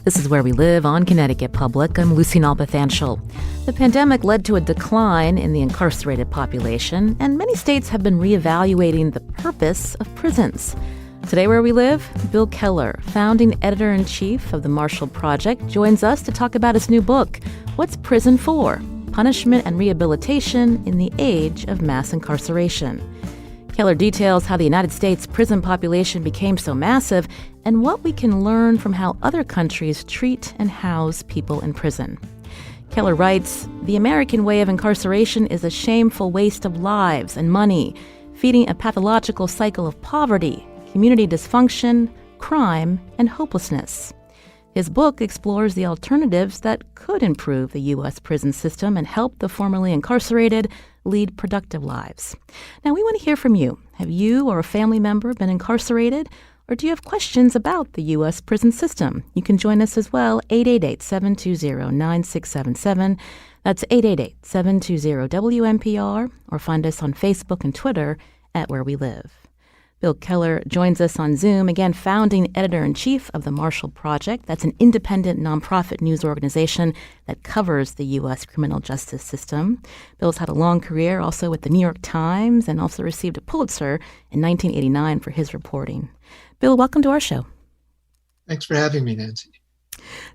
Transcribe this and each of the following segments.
This is Where We Live on Connecticut Public. I'm Lucy Nalpathanchel. The pandemic led to a decline in the incarcerated population, and many states have been reevaluating the purpose of prisons. Today, Where We Live, Bill Keller, founding editor-in-chief of the Marshall Project, joins us to talk about his new book, What's Prison For? Punishment and Rehabilitation in the Age of Mass Incarceration. Keller details how the United States prison population became so massive and what we can learn from how other countries treat and house people in prison. Keller writes, "The American way of incarceration is a shameful waste of lives and money, feeding a pathological cycle of poverty, community dysfunction, crime, and hopelessness." His book explores the alternatives that could improve the U.S. prison system and help the formerly incarcerated lead productive lives. Now, we want to hear from you. Have you or a family member been incarcerated? Or do you have questions about the U.S. prison system? You can join us as well, 888-720-9677. That's 888-720-WNPR, or find us on Facebook and Twitter at Where We Live. Bill Keller joins us on Zoom, again, founding editor-in-chief of the Marshall Project. That's an independent nonprofit news organization that covers the U.S. criminal justice system. Bill's had a long career also with the New York Times and also received a Pulitzer in 1989 for his reporting. Bill, welcome to our show. Thanks for having me, Nancy.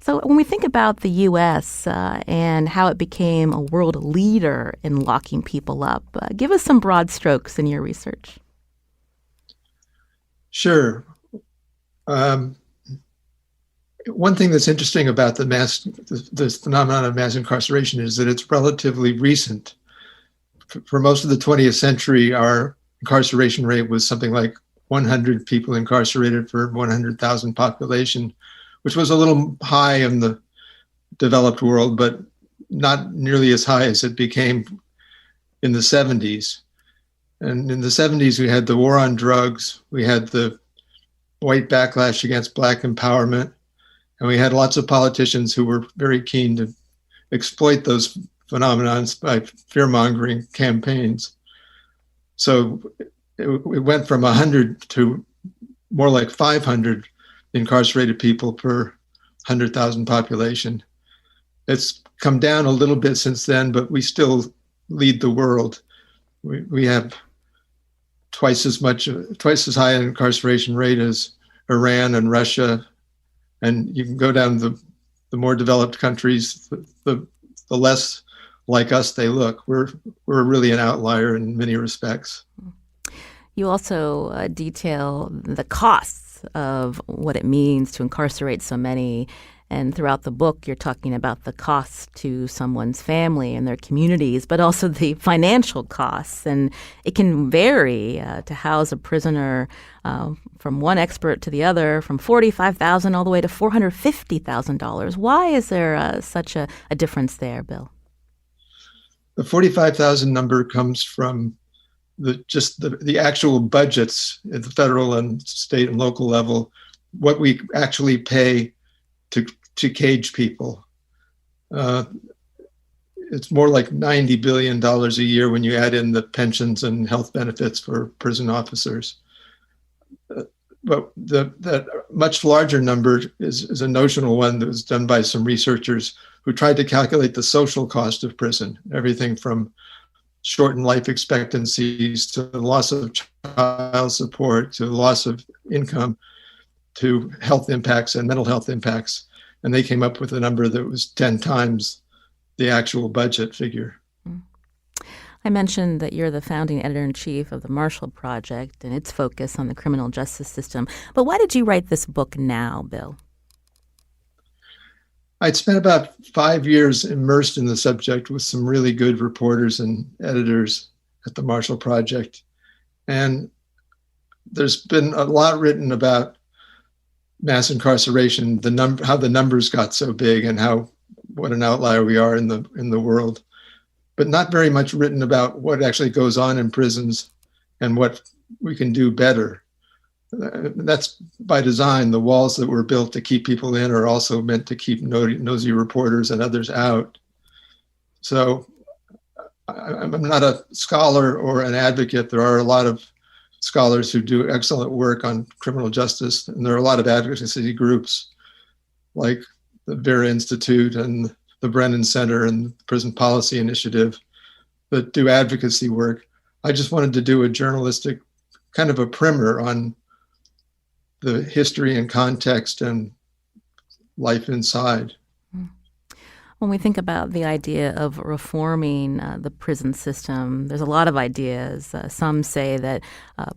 So when we think about the U.S. And how it became a world leader in locking people up, give us some broad strokes in your research. Sure. One thing that's interesting about the phenomenon of mass incarceration is that it's relatively recent. For most of the 20th century, our incarceration rate was something like 100 people incarcerated for 100,000 population, which was a little high in the developed world, but not nearly as high as it became in the 70s. And in the 70s, we had the war on drugs, we had the white backlash against Black empowerment, and we had lots of politicians who were very keen to exploit those phenomenons by fear-mongering campaigns. So it went from 100 to more like 500 incarcerated people per 100,000 population. It's come down a little bit since then, but we still lead the world. We have twice as high an incarceration rate as Iran and Russia. And you can go down the more developed countries, the less like us they look. We're really an outlier in many respects. You also detail the costs of what it means to incarcerate so many. And throughout the book, you're talking about the costs to someone's family and their communities, but also the financial costs. And it can vary to house a prisoner from one expert to the other, from $45,000 all the way to $450,000. Why is there such a difference there, Bill? The 45,000 number comes from the actual budgets at the federal and state and local level, what we actually pay to cage people. It's more like $90 billion a year when you add in the pensions and health benefits for prison officers. But that much larger number is a notional one that was done by some researchers who tried to calculate the social cost of prison, everything from shortened life expectancies to the loss of child support to loss of income to health impacts and mental health impacts. And they came up with a number that was 10 times the actual budget figure. I mentioned that you're the founding editor-in-chief of the Marshall Project and its focus on the criminal justice system. But why did you write this book now, Bill? I'd spent about 5 years immersed in the subject with some really good reporters and editors at the Marshall Project. And there's been a lot written about mass incarceration, how the numbers got so big and what an outlier we are in the world, but not very much written about what actually goes on in prisons and what we can do better. That's by design. The walls that were built to keep people in are also meant to keep nosy reporters and others out. So I'm not a scholar or an advocate. There are a lot of scholars who do excellent work on criminal justice, and there are a lot of advocacy groups like the Vera Institute and the Brennan Center and the Prison Policy Initiative that do advocacy work. I just wanted to do a journalistic kind of a primer on the history and context and life inside. When we think about the idea of reforming the prison system, there's a lot of ideas. Some say that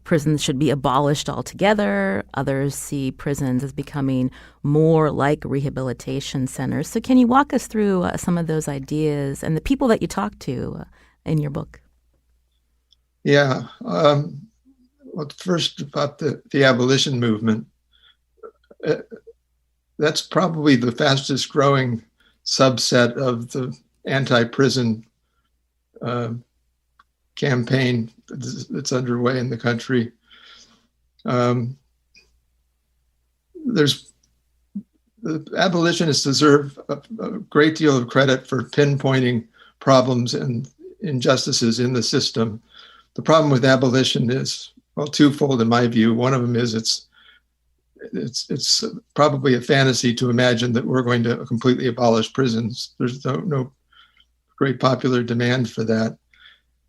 prisons should be abolished altogether. Others see prisons as becoming more like rehabilitation centers. So can you walk us through some of those ideas and the people that you talk to in your book? Yeah. Well, first about the abolition movement. That's probably the fastest growing subset of the anti-prison campaign that's underway in the country. The abolitionists deserve a great deal of credit for pinpointing problems and injustices in the system. The problem with abolition is, well, twofold in my view. One of them is it's probably a fantasy to imagine that we're going to completely abolish prisons. There's no great popular demand for that.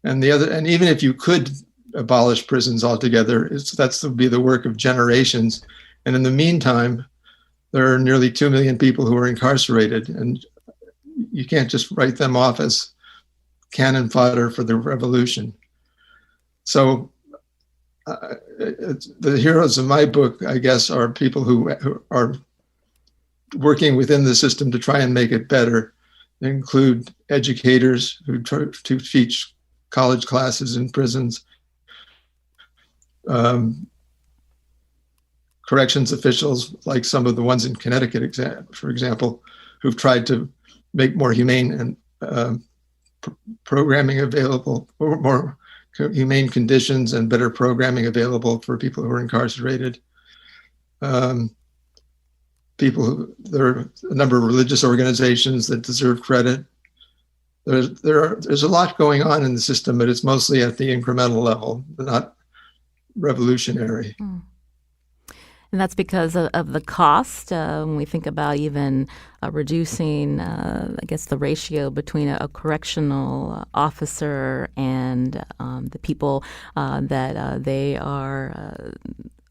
And the other, and even if you could abolish prisons altogether, that's to be the work of generations. And in the meantime, there are nearly 2 million people who are incarcerated, and you can't just write them off as cannon fodder for the revolution. So the heroes of my book, I guess, are people who are working within the system to try and make it better. They include educators who try to teach college classes in prisons, corrections officials, like some of the ones in Connecticut, for example, who've tried to make more humane and programming available, or more humane conditions and better programming available for people who are incarcerated. There are a number of religious organizations that deserve credit. There's a lot going on in the system, but it's mostly at the incremental level, not revolutionary. And that's because of the cost. When we think about even reducing, I guess, the ratio between a correctional officer and the people that they are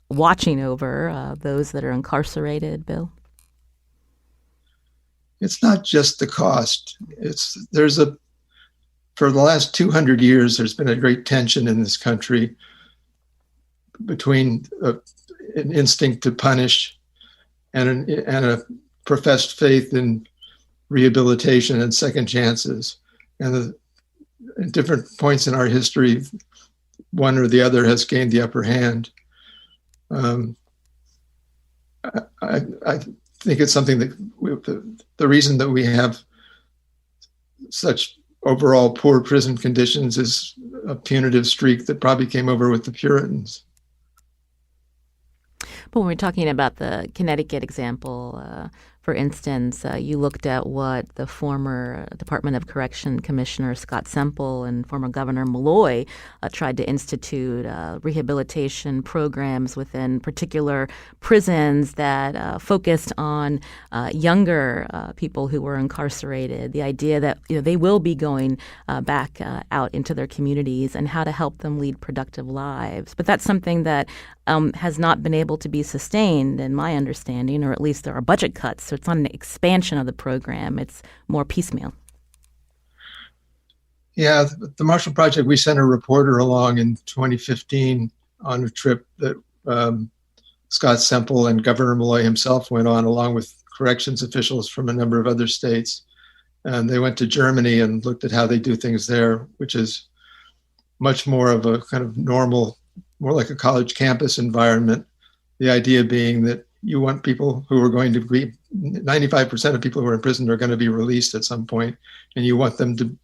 watching over, those that are incarcerated, Bill? It's not just the cost. For the last 200 years, there's been a great tension in this country between an instinct to punish and a professed faith in rehabilitation and second chances. And at different points in our history, one or the other has gained the upper hand. I think it's something that the reason that we have such overall poor prison conditions is a punitive streak that probably came over with the Puritans. But when we're talking about the Connecticut example, for instance, you looked at what the former Department of Correction Commissioner Scott Semple and former Governor Malloy tried to institute rehabilitation programs within particular prisons that focused on younger people who were incarcerated. The idea that they will be going back out into their communities and how to help them lead productive lives. But that's something that has not been able to be sustained, in my understanding, or at least there are budget cuts. So it's not an expansion of the program. It's more piecemeal. Yeah, the Marshall Project, we sent a reporter along in 2015 on a trip that Scott Semple and Governor Malloy himself went on, along with corrections officials from a number of other states. And they went to Germany and looked at how they do things there, which is much more of a kind of normal, more like a college campus environment. The idea being that you want people who are going to be, 95% of people who are in prison are going to be released at some point, and you want them to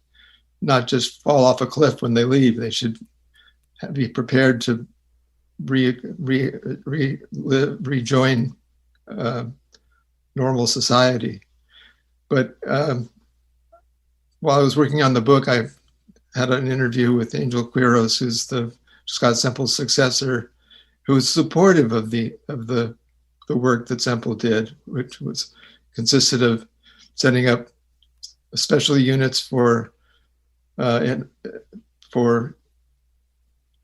not just fall off a cliff when they leave. They should be prepared to rejoin normal society. But while I was working on the book, I had an interview with Angel Quiros, who's the Scott Semple's successor, who was supportive of the work that Semple did, which was consisted of setting up special units for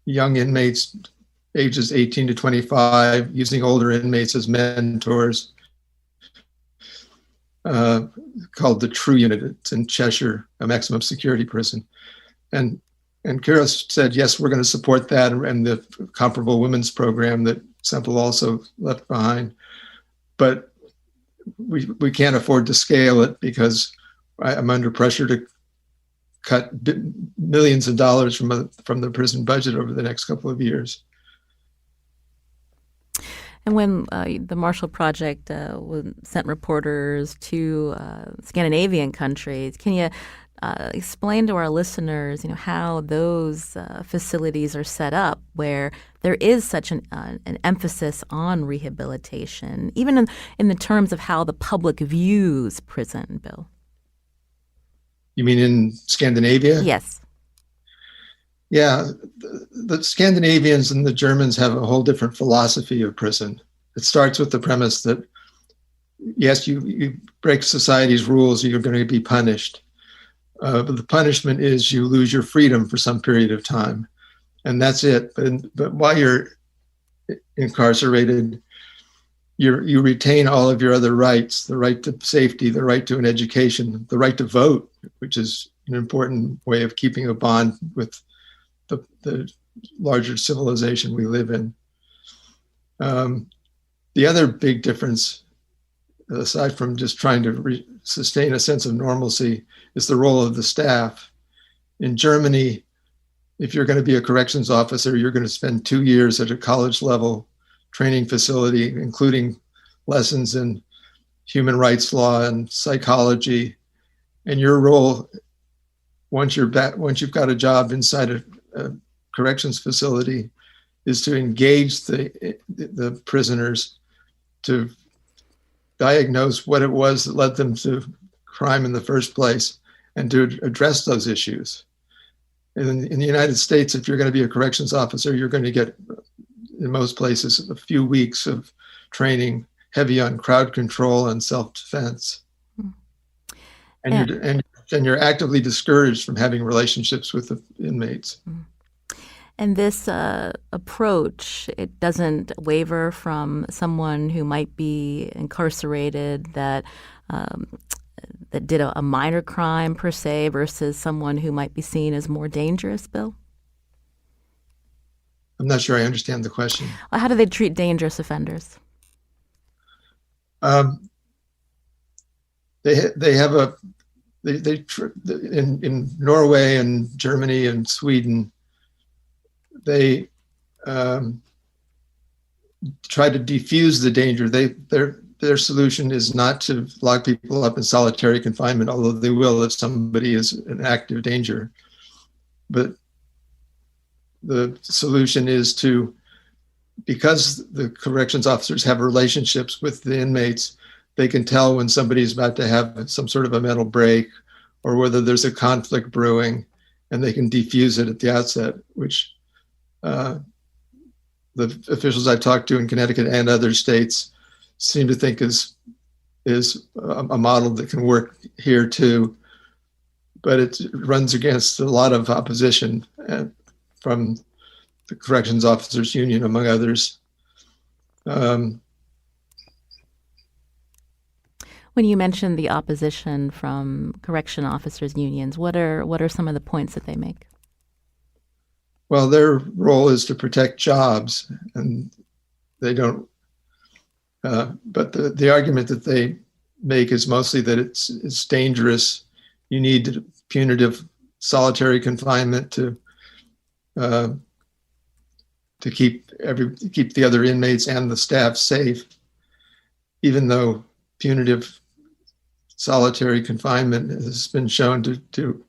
young inmates ages 18 to 25, using older inmates as mentors, called the True Unit. It's in Cheshire, a maximum security prison. And Kuros said, yes, we're going to support that, and the comparable women's program that Semple also left behind. But we can't afford to scale it because I'm under pressure to cut millions of dollars from the prison budget over the next couple of years. And when the Marshall Project sent reporters to Scandinavian countries, can you explain to our listeners, how those facilities are set up, where there is such an emphasis on rehabilitation, even in the terms of how the public views prison, Bill? You mean in Scandinavia? Yes. Yeah, the Scandinavians and the Germans have a whole different philosophy of prison. It starts with the premise that, yes, you break society's rules, you're going to be punished. But the punishment is you lose your freedom for some period of time. And that's it. But while you're incarcerated, you retain all of your other rights: the right to safety, the right to an education, the right to vote, which is an important way of keeping a bond with the larger civilization we live in. The other big difference, aside from just trying to sustain a sense of normalcy, is the role of the staff. In Germany, if you're going to be a corrections officer, you're going to spend 2 years at a college level training facility, including lessons in human rights law and psychology. And your role, once you've got a job inside a corrections facility, is to engage the prisoners, to diagnose what it was that led them to crime in the first place, and to address those issues. In the United States, if you're going to be a corrections officer, you're going to get, in most places, a few weeks of training heavy on crowd control and self-defense. And you're actively discouraged from having relationships with the inmates. And this approach, it doesn't waver from someone who might be incarcerated that did a minor crime per se versus someone who might be seen as more dangerous, Bill? I'm not sure I understand the question. How do they treat dangerous offenders? In Norway and Germany and Sweden, they try to defuse the danger. Their solution is not to lock people up in solitary confinement, although they will if somebody is in active danger. But the solution is to, because the corrections officers have relationships with the inmates, they can tell when somebody's about to have some sort of a mental break or whether there's a conflict brewing, and they can defuse it at the outset, which the officials I've talked to in Connecticut and other states seem to think is a model that can work here too. But it runs against a lot of opposition from the Corrections Officers Union, among others. When you mentioned the opposition from correction officers unions, what are some of the points that they make? Well, their role is to protect jobs, and they don't. But the argument that they make is mostly that it's dangerous. You need punitive solitary confinement to keep the other inmates and the staff safe, even though punitive solitary confinement has been shown to do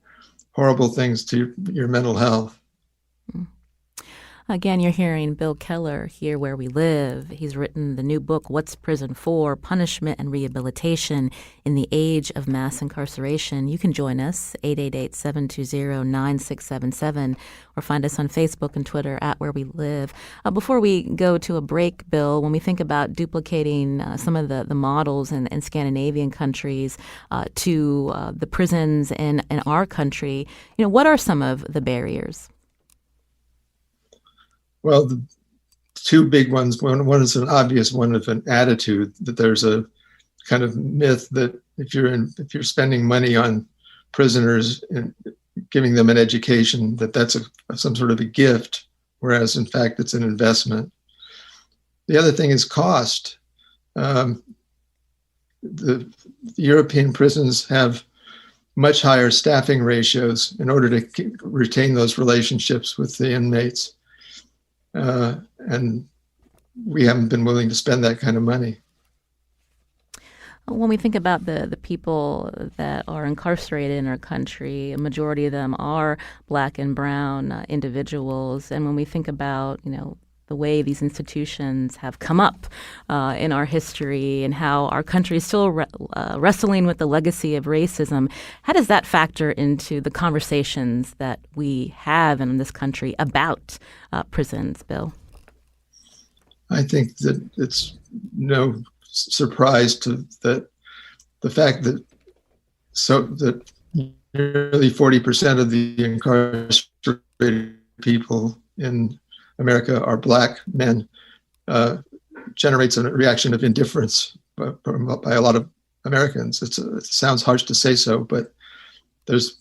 horrible things to your mental health. Again, you're hearing Bill Keller here where we live. He's written the new book, What's Prison For? Punishment and Rehabilitation in the Age of Mass Incarceration. You can join us, 888-720-9677, or find us on Facebook and Twitter at Where We Live. Before we go to a break, Bill, when we think about duplicating some of the models in Scandinavian countries to the prisons in our country, what are some of the barriers? Well, the two big ones, one is an obvious one of an attitude, that there's a kind of myth that if you're spending money on prisoners and giving them an education, that's some sort of a gift, whereas in fact it's an investment. The other thing is cost. The European prisons have much higher staffing ratios in order to retain those relationships with the inmates. And we haven't been willing to spend that kind of money. When we think about the people that are incarcerated in our country, a majority of them are Black and brown individuals. And when we think about, the way these institutions have come up in our history and how our country is still wrestling with the legacy of racism, how does that factor into the conversations that we have in this country about prisons, Bill? I think that it's no surprise that the fact that nearly 40% of the incarcerated people in America are Black men generates a reaction of indifference by a lot of Americans. It sounds harsh to say so, but there's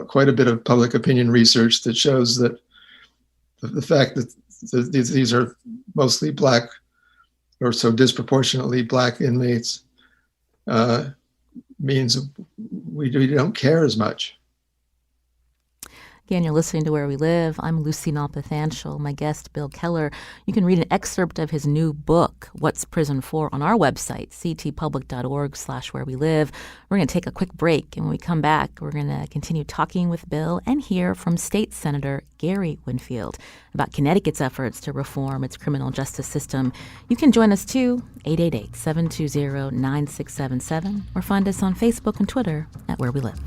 quite a bit of public opinion research that shows that the fact that these are mostly Black, or so disproportionately Black inmates, means we don't care as much. Again, you're listening to Where We Live. I'm Lucy Nalpathanchel. My guest, Bill Keller. You can read an excerpt of his new book, What's Prison For?, on our website, ctpublic.org/where we live. We're going to take a quick break, and when we come back, we're going to continue talking with Bill and hear from State Senator Gary Winfield about Connecticut's efforts to reform its criminal justice system. You can join us too, 888-720-9677, or find us on Facebook and Twitter at Where We Live.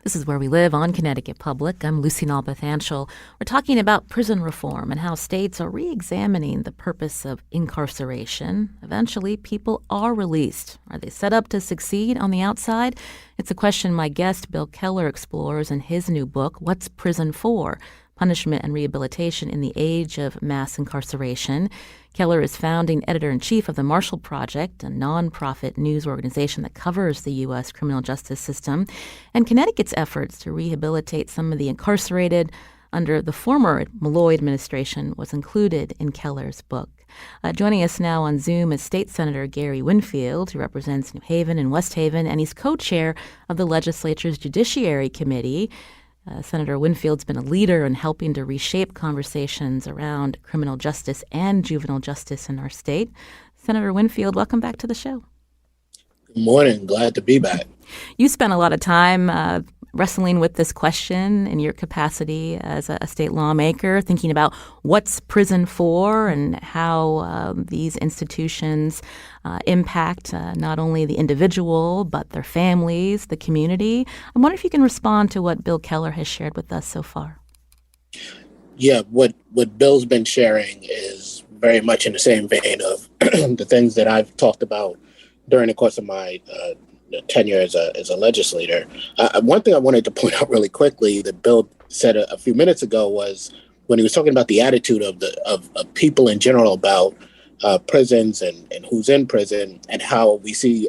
This is Where We Live on Connecticut Public. I'm Lucy Nalpathanchel. We're talking about prison reform and how states are re-examining the purpose of incarceration. Eventually, people are released. Are they set up to succeed on the outside? It's a question my guest, Bill Keller, explores in his new book, What's Prison For? Punishment and Rehabilitation in the Age of Mass Incarceration. Keller is founding editor-in-chief of the Marshall Project, a nonprofit news organization that covers the U.S. criminal justice system, and Connecticut's efforts to rehabilitate some of the incarcerated under the former Malloy administration was included in Keller's book. Joining us now on Zoom is State Senator Gary Winfield, who represents New Haven and West Haven, and he's co-chair of the legislature's Judiciary Committee. Senator Winfield's been a leader in helping to reshape conversations around criminal justice and juvenile justice in our state. Senator Winfield, welcome back to the show. Good morning. Glad to be back. You spent a lot of time wrestling with this question in your capacity as a state lawmaker, thinking about what's prison for and how these institutions impact not only the individual, but their families, the community. I wonder if you can respond to what Bill Keller has shared with us so far. Yeah, what Bill's been sharing is very much in the same vein of the things that I've talked about during the course of my tenure as a legislator. One thing I wanted to point out really quickly that Bill said a few minutes ago was when he was talking about the attitude of people in general about prisons and who's in prison and how we see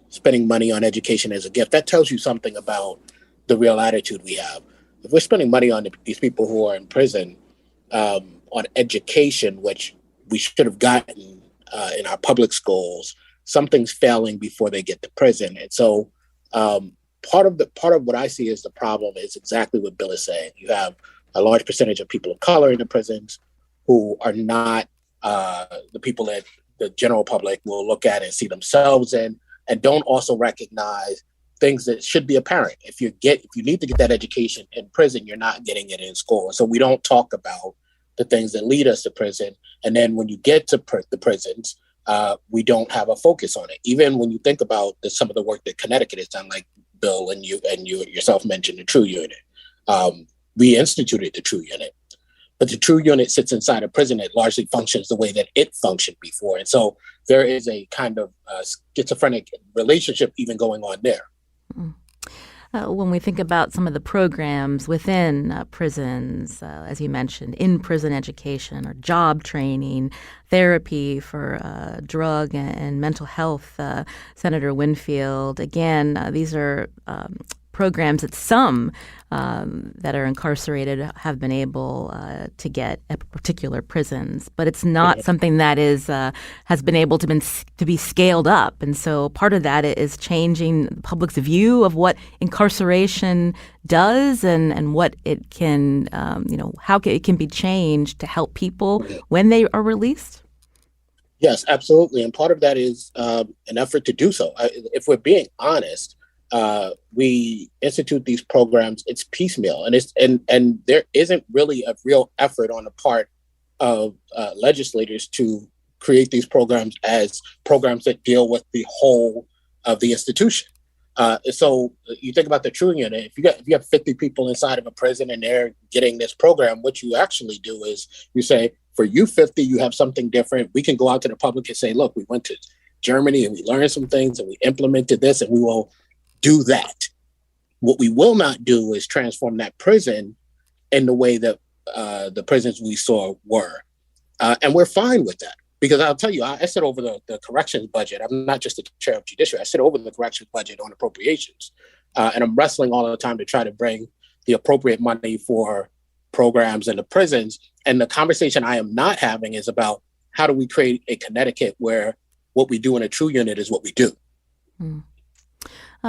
spending money on education as a gift. That tells you something about the real attitude we have. If we're spending money on these people who are in prison on education, which we should have gotten in our public schools, something's failing before they get to prison. And so part of what I see as the problem is exactly what Bill is saying. You have a large percentage of people of color in the prisons who are not the people that the general public will look at and see themselves in, and don't also recognize things that should be apparent. If you need to get that education in prison, you're not getting it in school. So we don't talk about the things that lead us to prison. And then when you get to the prisons, we don't have a focus on it. Even when you think about some of the work that Connecticut has done, like Bill and you yourself mentioned the True Unit. We instituted the True Unit, but the True Unit sits inside a prison that largely functions the way that it functioned before. And so there is a kind of schizophrenic relationship even going on there. When we think about some of the programs within prisons, as you mentioned, in-prison education or job training, therapy for drug and mental health, Senator Winfield, again, these are programs that some that are incarcerated have been able to get at particular prisons, but it's not something that has been able to be scaled up. And so part of that is changing the public's view of what incarceration does and what it can, how it can be changed to help people when they are released. Yes, absolutely. And part of that is an effort to do so. If we're being honest, we institute these programs, it's piecemeal, and there isn't really a real effort on the part of legislators to create these programs as programs that deal with the whole of the institution. So you think about the True Unit. If you have 50 people inside of a prison and they're getting this program, what you actually do is you say, for you 50, you have something different. We can go out to the public and say, look, we went to Germany and we learned some things and we implemented this, and we will do that. What we will not do is transform that prison in the way that the prisons we saw were. And we're fine with that. Because I'll tell you, I sit over the corrections budget. I'm not just the chair of judiciary. I sit over the corrections budget on appropriations. And I'm wrestling all the time to try to bring the appropriate money for programs in the prisons. And the conversation I am not having is about how do we create a Connecticut where what we do in a True Unit is what we do.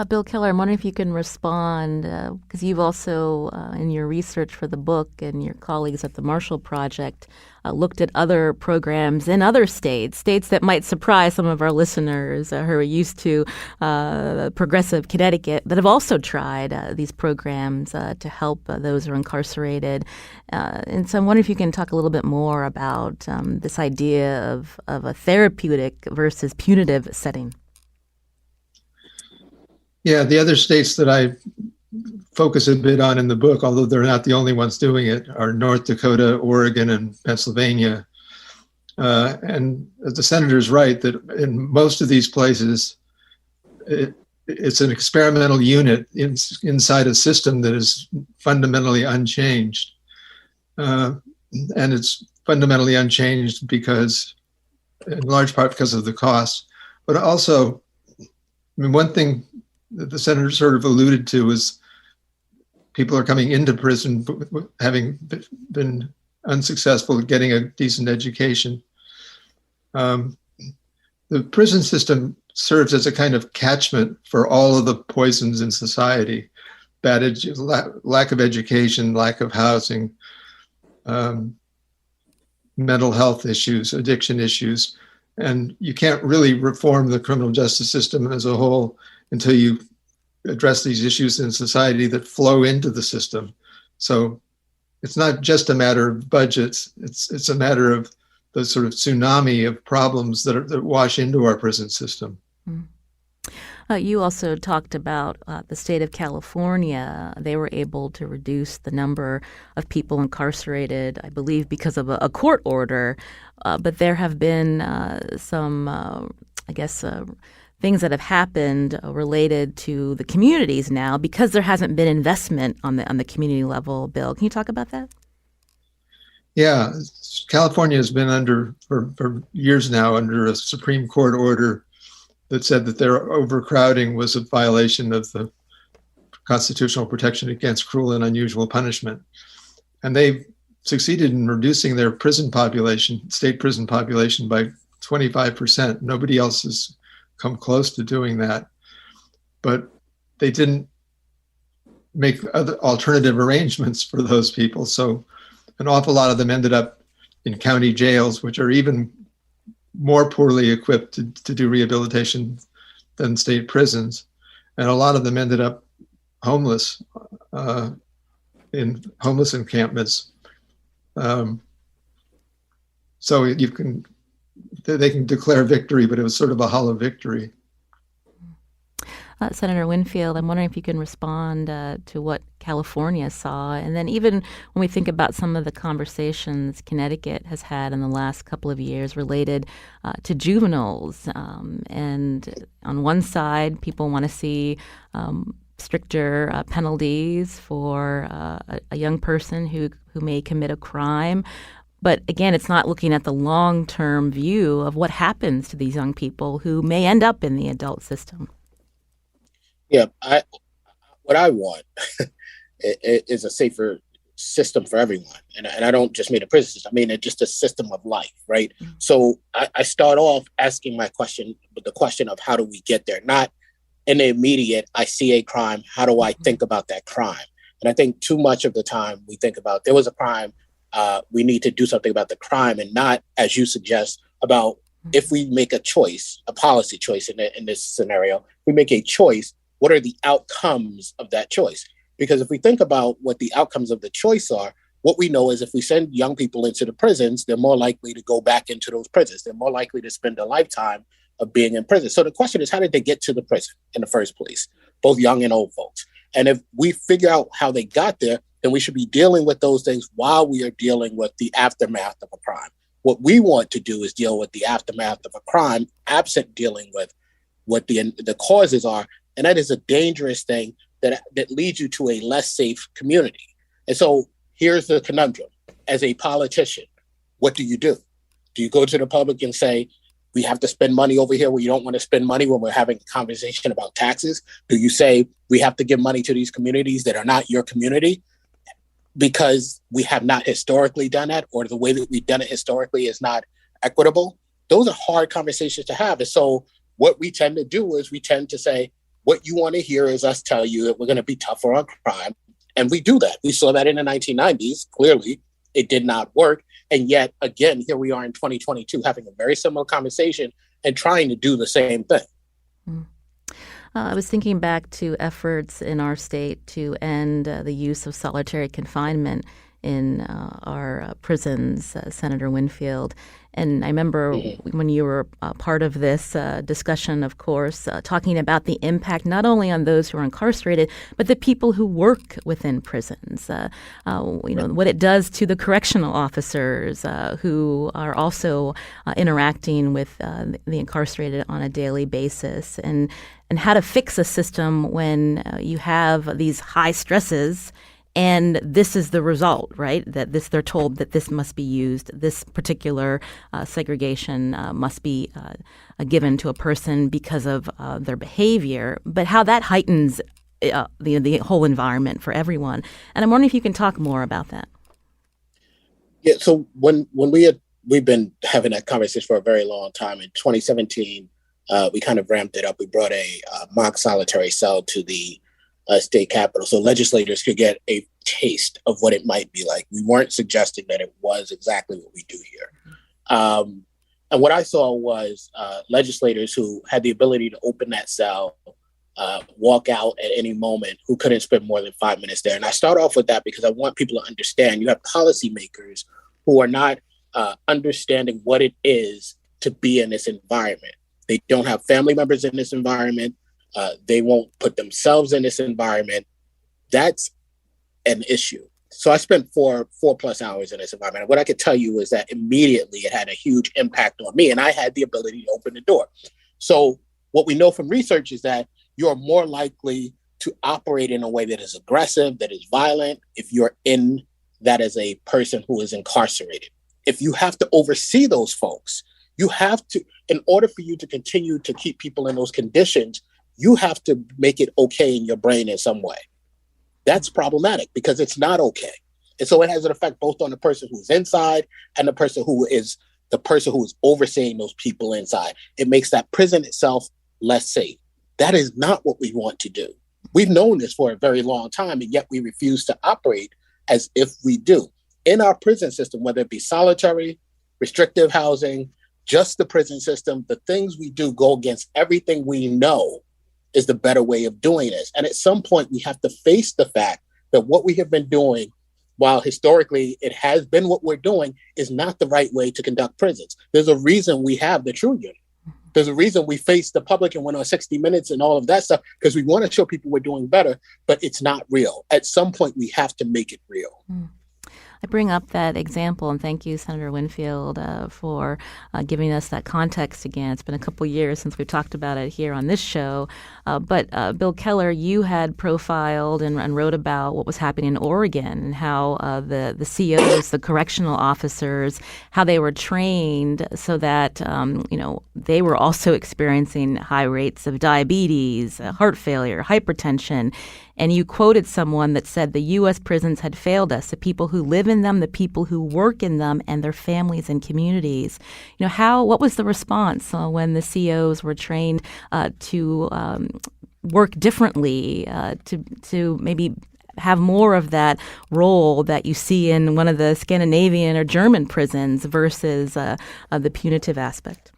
Bill Keller, I'm wondering if you can respond, because you've also, in your research for the book and your colleagues at the Marshall Project, looked at other programs in other states that might surprise some of our listeners who are used to progressive Connecticut, that have also tried these programs to help those who are incarcerated. And so I'm wondering if you can talk a little bit more about this idea of a therapeutic versus punitive setting. Yeah, the other states that I focus a bit on in the book, although they're not the only ones doing it, are North Dakota, Oregon, and Pennsylvania. And the senator's right that in most of these places, it's an experimental unit inside a system that is fundamentally unchanged. And it's fundamentally unchanged because, in large part because of the cost. But also, I mean, one thing that the senator sort of alluded to is people are coming into prison having been unsuccessful at getting a decent education. The prison system serves as a kind of catchment for all of the poisons in society: lack of education, lack of housing, mental health issues, addiction issues. And you can't really reform the criminal justice system as a whole until you address these issues in society that flow into the system. So it's not just a matter of budgets, it's a matter of the sort of tsunami of problems that wash into our prison system. You also talked about the state of California. They were able to reduce the number of people incarcerated, I believe, because of a court order. But there have been some, things that have happened related to the communities now because there hasn't been investment on the community level. Bill, can you talk about that? Yeah, California has been for years now under a Supreme Court order that said that their overcrowding was a violation of the constitutional protection against cruel and unusual punishment. And they've succeeded in reducing their prison population, state prison population, by 25%. Nobody else has come close to doing that. But they didn't make other alternative arrangements for those people. So an awful lot of them ended up in county jails, which are even more poorly equipped to do rehabilitation than state prisons. And a lot of them ended up homeless in homeless encampments. So they can declare victory, but it was sort of a hollow victory. Senator Winfield, I'm wondering if you can respond to what California saw. And then even when we think about some of the conversations Connecticut has had in the last couple of years related to juveniles. And on one side, people want to see stricter penalties for a young person who may commit a crime. But again, it's not looking at the long-term view of what happens to these young people who may end up in the adult system. Yeah, what I want is a safer system for everyone. And I don't just mean a prison system, I mean just a system of life, right? Mm-hmm. So I start off asking the question of how do we get there? Not in the immediate, I see a crime, how do I think about that crime? And I think too much of the time we think about there was a crime, we need to do something about the crime, and not, as you suggest, about if we make a choice, a policy choice in this scenario, we make a choice, what are the outcomes of that choice? Because if we think about what the outcomes of the choice are, what we know is if we send young people into the prisons, they're more likely to go back into those prisons. They're more likely to spend a lifetime of being in prison. So the question is, how did they get to the prison in the first place, both young and old folks? And if we figure out how they got there, then we should be dealing with those things while we are dealing with the aftermath of a crime. What we want to do is deal with the aftermath of a crime, absent dealing with what the causes are. And that is a dangerous thing that leads you to a less safe community. And so here's the conundrum. As a politician, what do? Do you go to the public and say, we have to spend money over here where you don't want to spend money when we're having a conversation about taxes? Do you say we have to give money to these communities that are not your community because we have not historically done that, or the way that we've done it historically is not equitable? Those are hard conversations to have. And so what we tend to do is we tend to say, what you want to hear is us tell you that we're going to be tougher on crime. And we do that. We saw that in the 1990s. Clearly, it did not work. And yet, again, here we are in 2022 having a very similar conversation and trying to do the same thing. I was thinking back to efforts in our state to end the use of solitary confinement in our prisons, Senator Winfield. And I remember when you were part of this discussion, of course, talking about the impact not only on those who are incarcerated, but the people who work within prisons. What it does to the correctional officers who are also interacting with the incarcerated on a daily basis, and how to fix a system when you have these high stresses. And this is the result, right? That they're told that this must be used. This particular segregation must be given to a person because of their behavior. But how that heightens the whole environment for everyone. And I'm wondering if you can talk more about that. Yeah. So when we've been having that conversation for a very long time. In 2017, we kind of ramped it up. We brought a mock solitary cell to the state capitol, so legislators could get a taste of what it might be like. We weren't suggesting that it was exactly what we do here. And what I saw was legislators who had the ability to open that cell, walk out at any moment, who couldn't spend more than 5 minutes there. And I start off with that because I want people to understand you have policymakers who are not understanding what it is to be in this environment. They don't have family members in this environment. They won't put themselves in this environment. That's an issue. So I spent four plus hours in this environment. And what I could tell you is that immediately it had a huge impact on me, and I had the ability to open the door. So what we know from research is that you're more likely to operate in a way that is aggressive, that is violent, if you're in that as a person who is incarcerated. If you have to oversee those folks, you have to, in order for you to continue to keep people in those conditions, you have to make it okay in your brain in some way. That's problematic because it's not okay. And so it has an effect both on the person who's inside and the person who is overseeing those people inside. It makes that prison itself less safe. That is not what we want to do. We've known this for a very long time, and yet we refuse to operate as if we do. In our prison system, whether it be solitary, restrictive housing, just the prison system. The things we do go against everything we know is the better way of doing this. And at some point, we have to face the fact that what we have been doing, while historically it has been what we're doing, is not the right way to conduct prisons. There's a reason we have the True Unit. There's a reason we faced the public and went on 60 Minutes and all of that stuff, because we want to show people we're doing better, but it's not real. At some point, we have to make it real. I bring up that example, and thank you, Senator Winfield, for giving us that context again. It's been a couple years since we've talked about it here on this show. But Bill Keller, you had profiled and wrote about what was happening in Oregon and how the COs, the correctional officers, how they were trained so that, they were also experiencing high rates of diabetes, heart failure, hypertension. And you quoted someone that said the U.S. prisons had failed us, the people who live in them, the people who work in them, and their families and communities. What was the response when the COs were trained to work differently, to maybe have more of that role that you see in one of the Scandinavian or German prisons versus the punitive aspect?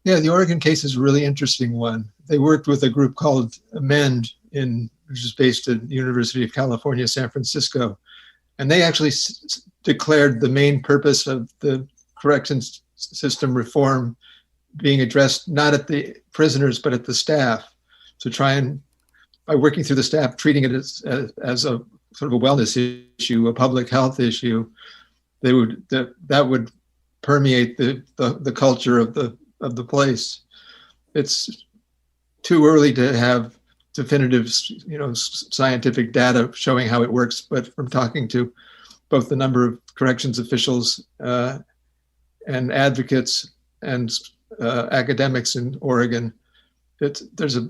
Yeah, the Oregon case is a really interesting one. They worked with a group called Amend, which is based at the University of California, San Francisco. And they actually declared the main purpose of the corrections system reform being addressed not at the prisoners, but at the staff, to try and, by working through the staff, treating it as a sort of a wellness issue, a public health issue, that would permeate the culture of the place. It's too early to have definitive, scientific data showing how it works. But from talking to both the number of corrections officials and advocates and academics in Oregon, there's a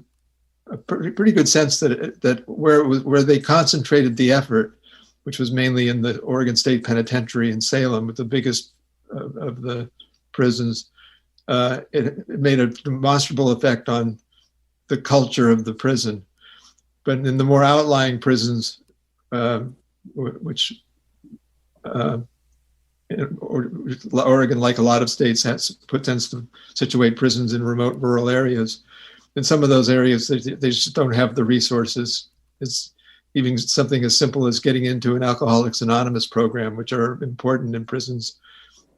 pretty good sense that where they concentrated the effort, which was mainly in the Oregon State Penitentiary in Salem, with the biggest of the prisons, it made a demonstrable effect on the culture of the prison. But in the more outlying prisons, which Oregon, like a lot of states, tends to situate prisons in remote rural areas. In some of those areas, they just don't have the resources. It's even something as simple as getting into an Alcoholics Anonymous program, which are important in prisons.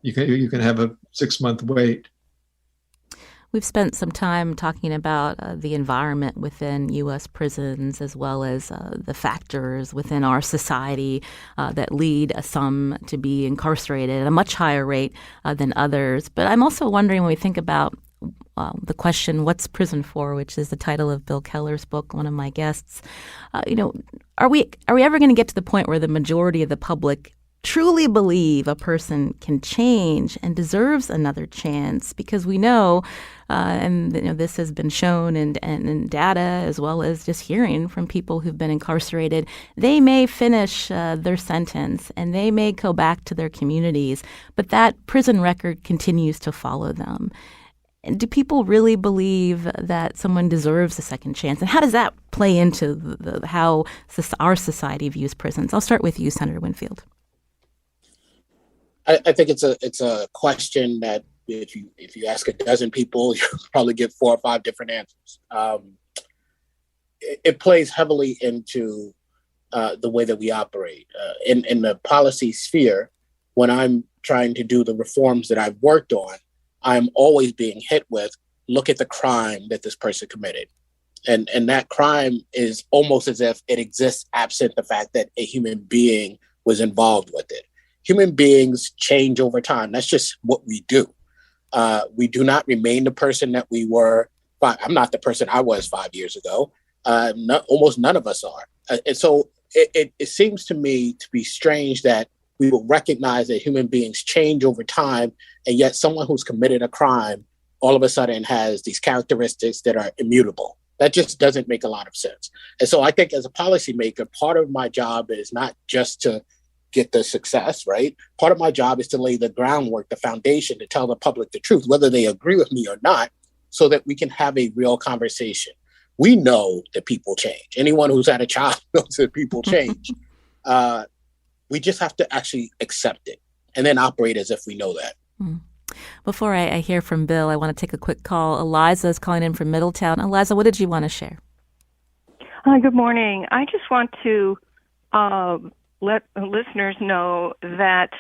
You can have a 6-month wait. We've spent some time talking about the environment within U.S. prisons, as well as the factors within our society that lead some to be incarcerated at a much higher rate than others. But I'm also wondering, when we think about the question, "What's prison for?" which is the title of Bill Keller's book, one of my guests, are we ever going to get to the point where the majority of the public truly believe a person can change and deserves another chance? Because we know, this has been shown in data, as well as just hearing from people who've been incarcerated, they may finish their sentence and they may go back to their communities, but that prison record continues to follow them. And do people really believe that someone deserves a second chance? And how does that play into how our society views prisons? I'll start with you, Senator Winfield. I think it's a question that if you ask a dozen people, you'll probably get 4 or 5 different answers. It plays heavily into the way that we operate. In the policy sphere, when I'm trying to do the reforms that I've worked on, I'm always being hit with, look at the crime that this person committed. And that crime is almost as if it exists absent the fact that a human being was involved with it. Human beings change over time. That's just what we do. We do not remain the person that we were. I'm not the person I was 5 years ago. Almost none of us are. And so it seems to me to be strange that we will recognize that human beings change over time, and yet someone who's committed a crime all of a sudden has these characteristics that are immutable. That just doesn't make a lot of sense. And so I think as a policymaker, part of my job is not just to get the success, right? Part of my job is to lay the groundwork, the foundation, to tell the public the truth, whether they agree with me or not, so that we can have a real conversation. We know that people change. Anyone who's had a child knows that people change. We just have to actually accept it and then operate as if we know that. Before I hear from Bill, I want to take a quick call. Eliza is calling in from Middletown. Eliza, what did you want to share? Hi, good morning. I just want to let listeners know that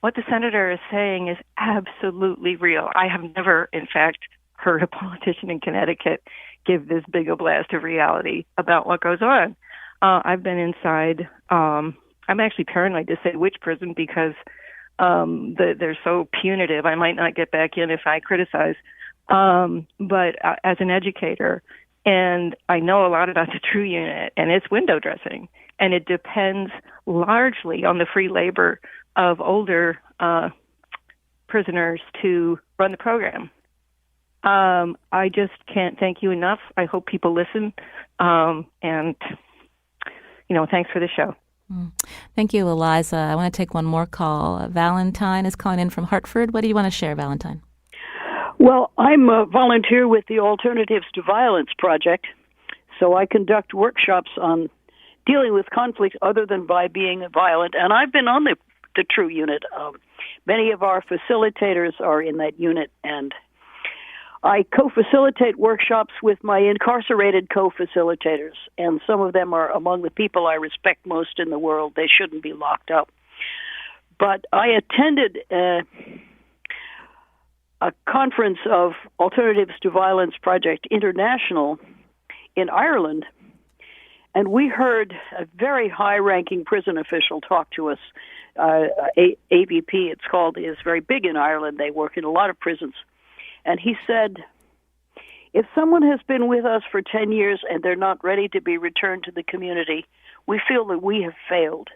what the senator is saying is absolutely real. I have never, in fact, heard a politician in Connecticut give this big a blast of reality about what goes on. I've been inside. I'm actually paranoid to say which prison because they're so punitive. I might not get back in if I criticize. But as an educator, and I know a lot about the True Unit, and it's window dressing, and it depends largely on the free labor of older prisoners to run the program. I just can't thank you enough. I hope people listen, and thanks for the show. Thank you, Eliza. I want to take one more call. Valentine is calling in from Hartford. What do you want to share, Valentine? Well, I'm a volunteer with the Alternatives to Violence Project, so I conduct workshops on dealing with conflict other than by being violent, and I've been on the True Unit. Many of our facilitators are in that unit, and I co-facilitate workshops with my incarcerated co-facilitators, and some of them are among the people I respect most in the world. They shouldn't be locked up. But I attended a conference of Alternatives to Violence Project International in Ireland, and we heard a very high-ranking prison official talk to us. AVP, it's called, is very big in Ireland. They work in a lot of prisons. And he said, if someone has been with us for 10 years and they're not ready to be returned to the community, we feel that we have failed.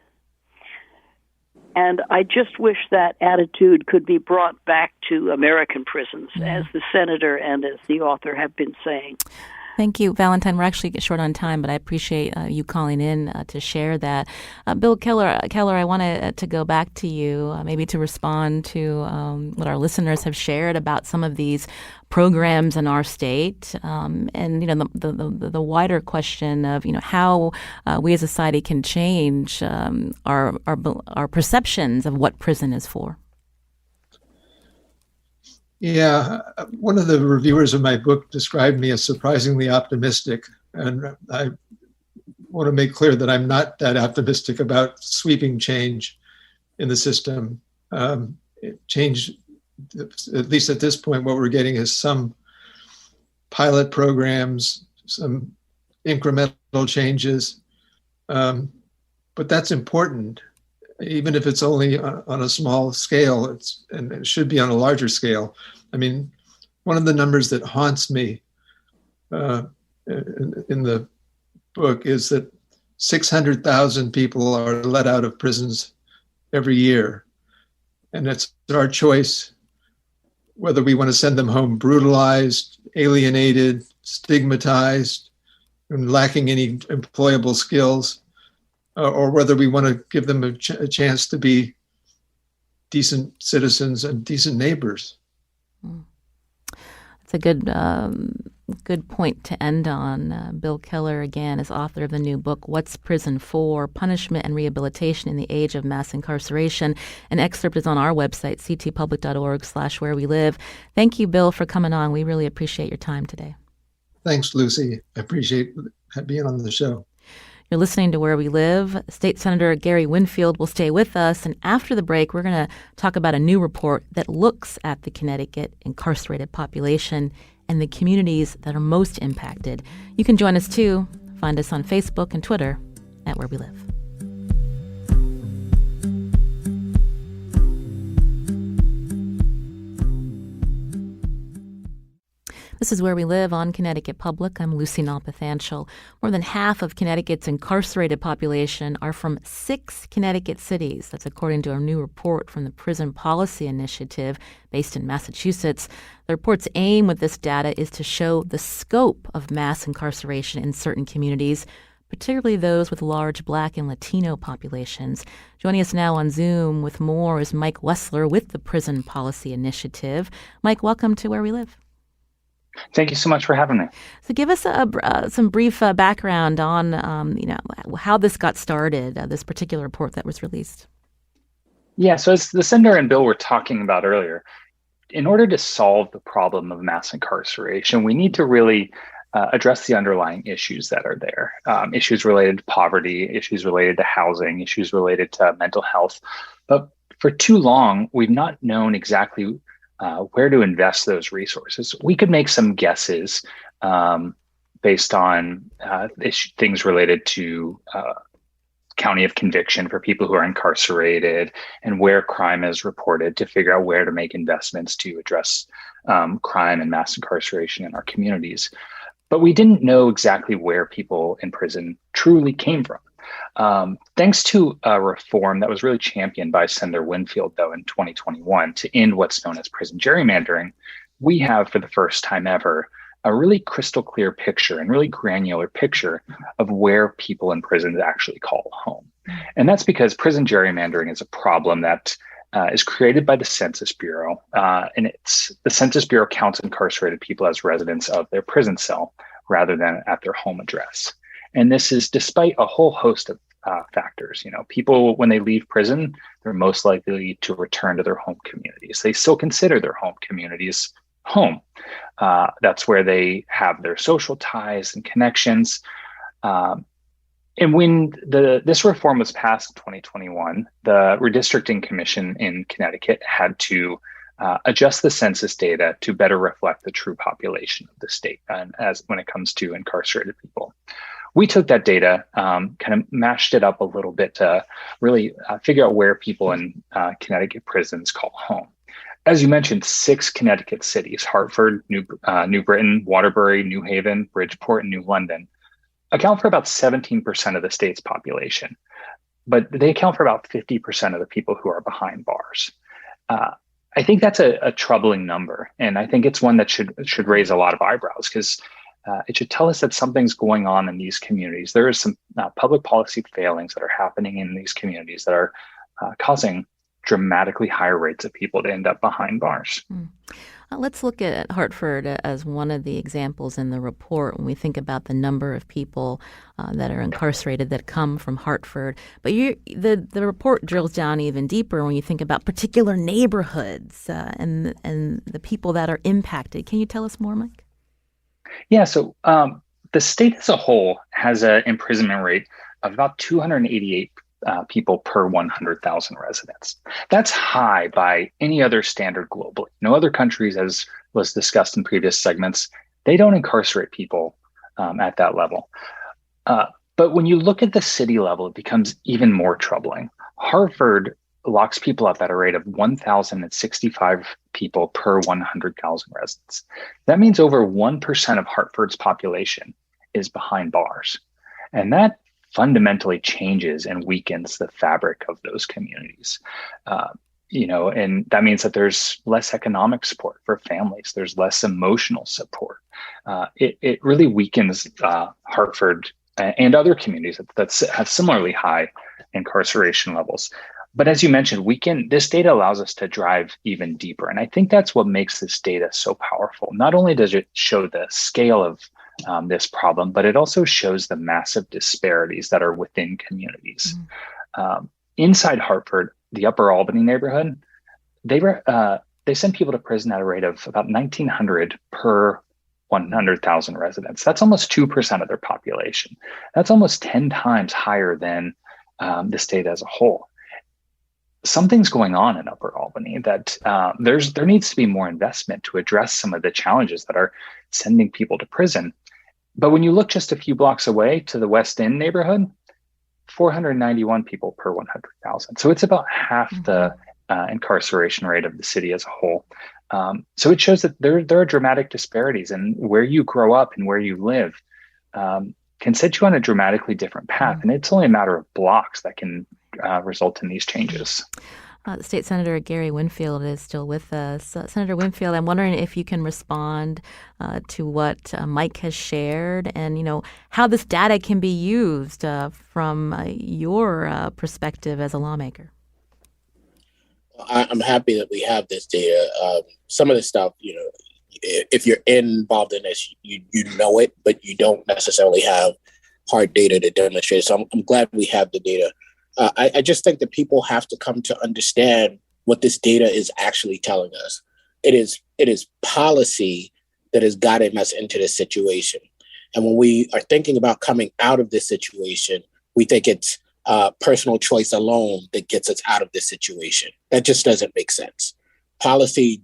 And I just wish that attitude could be brought back to American prisons, as the senator and as the author have been saying. Thank you, Valentine. We're actually short on time, but I appreciate you calling in to share that. Bill Keller, I wanted to go back to you, maybe to respond to what our listeners have shared about some of these programs in our state, and the wider question of how we as a society can change our perceptions of what prison is for. Yeah, one of the reviewers of my book described me as surprisingly optimistic, and I want to make clear that I'm not that optimistic about sweeping change in the system. Change, at least at this point, what we're getting is some pilot programs, some incremental changes, but that's important. Even if it's only on a small scale, and it should be on a larger scale. I mean, one of the numbers that haunts me in the book is that 600,000 people are let out of prisons every year. And it's our choice whether we want to send them home brutalized, alienated, stigmatized, and lacking any employable skills, or whether we want to give them a chance to be decent citizens and decent neighbors. That's a good point to end on. Bill Keller, again, is author of the new book, What's Prison For? Punishment and Rehabilitation in the Age of Mass Incarceration. An excerpt is on our website, ctpublic.org/wherewelive. Thank you, Bill, for coming on. We really appreciate your time today. Thanks, Lucy. I appreciate being on the show. You're listening to Where We Live. State Senator Gary Winfield will stay with us. And after the break, we're going to talk about a new report that looks at the Connecticut incarcerated population and the communities that are most impacted. You can join us, too. Find us on Facebook and Twitter at Where We Live. This is Where We Live on Connecticut Public. I'm Lucy Nalpathanchel. More than half of Connecticut's incarcerated population are from 6 Connecticut cities. That's according to a new report from the Prison Policy Initiative based in Massachusetts. The report's aim with this data is to show the scope of mass incarceration in certain communities, particularly those with large Black and Latino populations. Joining us now on Zoom with more is Mike Wessler with the Prison Policy Initiative. Mike, welcome to Where We Live. Thank you so much for having me. So give us some brief background on how this got started, this particular report that was released. Yeah, so as the senator and Bill were talking about earlier, in order to solve the problem of mass incarceration, we need to really address the underlying issues that are there. Issues related to poverty, issues related to housing, issues related to mental health. But for too long, we've not known exactly where to invest those resources. We could make some guesses based on things related to county of conviction for people who are incarcerated and where crime is reported, to figure out where to make investments to address crime and mass incarceration in our communities. But we didn't know exactly where people in prison truly came from. Thanks to a reform that was really championed by Senator Winfield, though, in 2021 to end what's known as prison gerrymandering, we have, for the first time ever, a really crystal clear picture and really granular picture of where people in prisons actually call home. And that's because prison gerrymandering is a problem that is created by the Census Bureau. And the Census Bureau counts incarcerated people as residents of their prison cell rather than at their home address. And this is despite a whole host of factors. You know, people, when they leave prison, they're most likely to return to their home communities. They still consider their home communities home. That's where they have their social ties and connections. And when this reform was passed in 2021, the Redistricting Commission in Connecticut had to adjust the census data to better reflect the true population of the state, and as when it comes to incarcerated people. We took that data, kind of mashed it up a little bit to really figure out where people in Connecticut prisons call home. As you mentioned, 6 Connecticut cities, Hartford, New Britain, Waterbury, New Haven, Bridgeport, and New London, account for about 17% of the state's population, but they account for about 50% of the people who are behind bars. I think that's a troubling number, and I think it's one that should raise a lot of eyebrows, because it should tell us that something's going on in these communities. There is some public policy failings that are happening in these communities that are causing dramatically higher rates of people to end up behind bars. Let's look at Hartford as one of the examples in the report when we think about the number of people that are incarcerated that come from Hartford. But the report drills down even deeper when you think about particular neighborhoods and the people that are impacted. Can you tell us more, Mike? Yeah, so the state as a whole has an imprisonment rate of about 288 people per 100,000 residents. That's high by any other standard globally. No other countries, as was discussed in previous segments, they don't incarcerate people at that level. But when you look at the city level, it becomes even more troubling. Hartford locks people up at a rate of 1,065 people per 100,000 residents. That means over 1% of Hartford's population is behind bars. And that fundamentally changes and weakens the fabric of those communities. And that means that there's less economic support for families. There's less emotional support. It really weakens Hartford and other communities that have similarly high incarceration levels. But as you mentioned, this data allows us to drive even deeper. And I think that's what makes this data so powerful. Not only does it show the scale of this problem, but it also shows the massive disparities that are within communities. Inside Hartford, the Upper Albany neighborhood, they send people to prison at a rate of about 1,900 per 100,000 residents. That's almost 2% of their population. That's almost 10 times higher than the state as a whole. Something's going on in Upper Albany that there needs to be more investment to address some of the challenges that are sending people to prison. But when you look just a few blocks away to the West End neighborhood, 491 people per 100,000. So it's about half the incarceration rate of the city as a whole. So it shows that there are dramatic disparities, and where you grow up and where you live can set you on a dramatically different path. And it's only a matter of blocks that can result in these changes. State Senator Gary Winfield is still with us. Senator Winfield, I'm wondering if you can respond to what Mike has shared, and how this data can be used from your perspective as a lawmaker. I'm happy that we have this data. Some of the stuff, if you're involved in this, you know it, but you don't necessarily have hard data to demonstrate. So I'm glad we have the data. I just think that people have to come to understand what this data is actually telling us. It is policy that has gotten us into this situation. And when we are thinking about coming out of this situation, we think it's personal choice alone that gets us out of this situation. That just doesn't make sense. Policy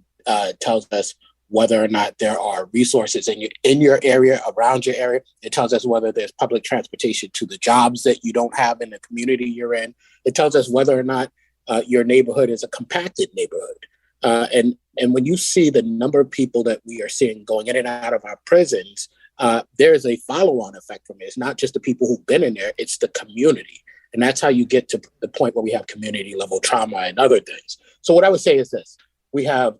tells us whether or not there are resources in your area, around your area. It tells us whether there's public transportation to the jobs that you don't have in the community you're in. It tells us whether or not your neighborhood is a compacted neighborhood. And when you see the number of people that we are seeing going in and out of our prisons, there is a follow-on effect from it. It's not just the people who've been in there, it's the community. And that's how you get to the point where we have community level trauma and other things. So what I would say is this: we have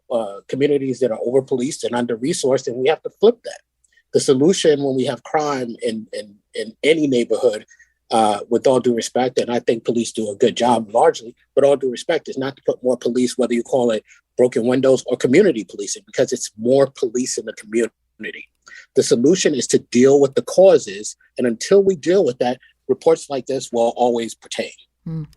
communities that are over-policed and under-resourced, and we have to flip that. The solution when we have crime in any neighborhood, with all due respect, and I think police do a good job largely, but all due respect, is not to put more police, whether you call it broken windows or community policing, because it's more police in the community. The solution is to deal with the causes. And until we deal with that, reports like this will always pertain. Mm.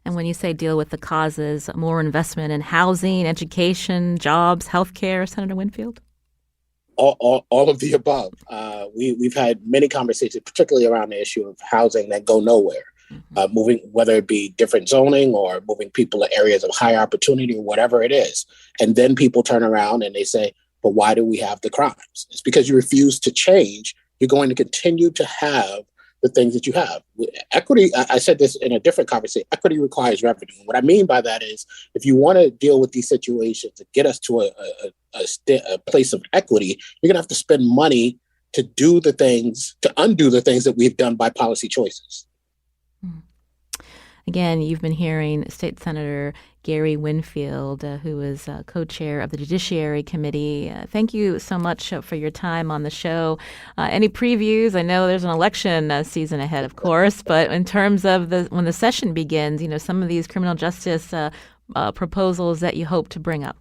And when you say deal with the causes, more investment in housing, education, jobs, healthcare, Senator Winfield? All of the above. We've had many conversations, particularly around the issue of housing, that go nowhere. Moving, whether it be different zoning or moving people to areas of high opportunity or whatever it is. And then people turn around and they say, but why do we have the crimes? It's because you refuse to change. You're going to continue to have the things that you have. Equity, I said this in a different conversation, equity requires revenue. What I mean by that is, if you want to deal with these situations and get us to a place of equity, you're going to have to spend money to do the things, to undo the things that we've done by policy choices. Again, you've been hearing State Senator Gary Winfield, who is co-chair of the Judiciary Committee. Thank you so much for your time on the show. Any previews? I know there's an election season ahead, of course, but in terms of when the session begins, some of these criminal justice proposals that you hope to bring up.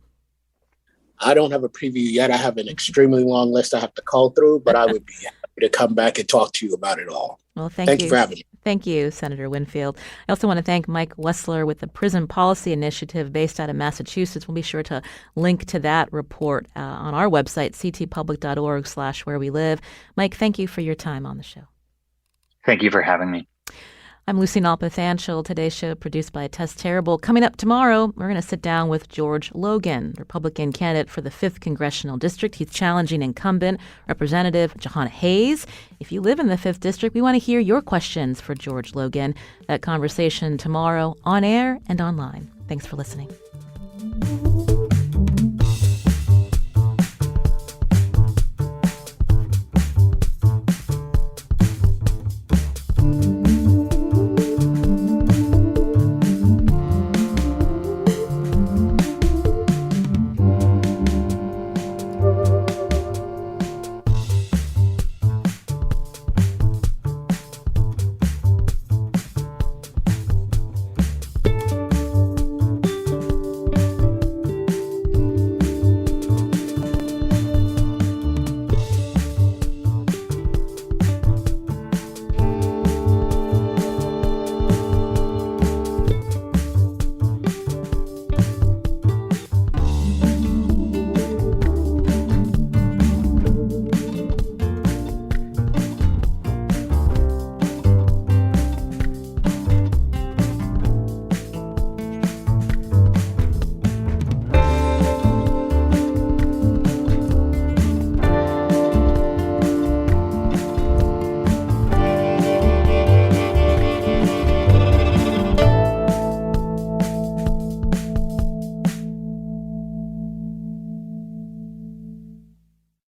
I don't have a preview yet. I have an extremely long list I have to call through, but I would be happy to come back and talk to you about it all. Well, thank you for having me. Thank you, Senator Winfield. I also want to thank Mike Wessler with the Prison Policy Initiative based out of Massachusetts. We'll be sure to link to that report on our website, ctpublic.org/wherewelive. Mike, thank you for your time on the show. Thank you for having me. I'm Lucy Nalpathanchil. Today's show produced by Tess Terrible. Coming up tomorrow, we're going to sit down with George Logan, Republican candidate for the 5th Congressional District. He's challenging incumbent Representative Jahana Hayes. If you live in the 5th District, we want to hear your questions for George Logan. That conversation tomorrow on air and online. Thanks for listening.